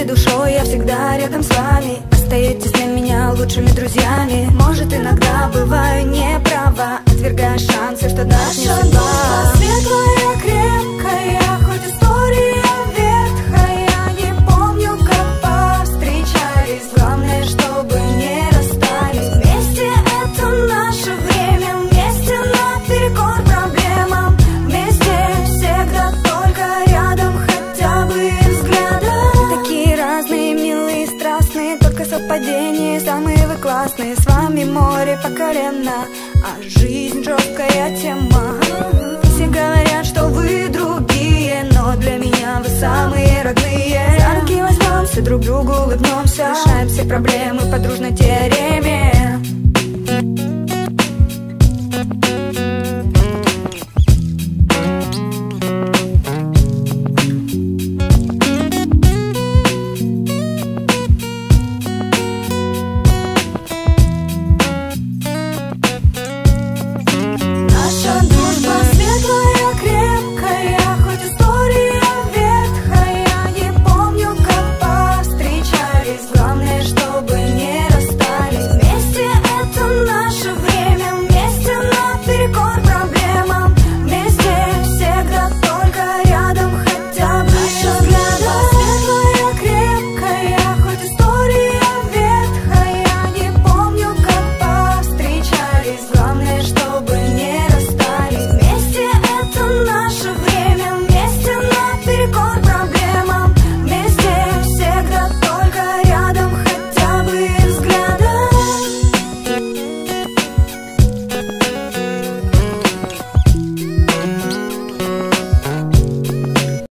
всей душой я всегда рядом с вами. Остаетесь для меня лучшими друзьями. Может, иногда бываю неправа, отвергая шансы, что даст мне судьба. Наша светлая, крепкая, хоть история ветхая. Не помню, как повстречались. Главное, чтобы не расстались. Вместе это наше время. Вместе наперекор проблемам. Вместе всегда только рядом, хотя бы взглядом. Такие разные, милые, страстные, только совпадения самые вы классные. С вами море по колено, а жизнь жесткая тема. Все говорят, что вы другие, но для меня вы самые родные. За руки возьмемся, друг другу улыбнемся, решаем все проблемы по дружной теореме.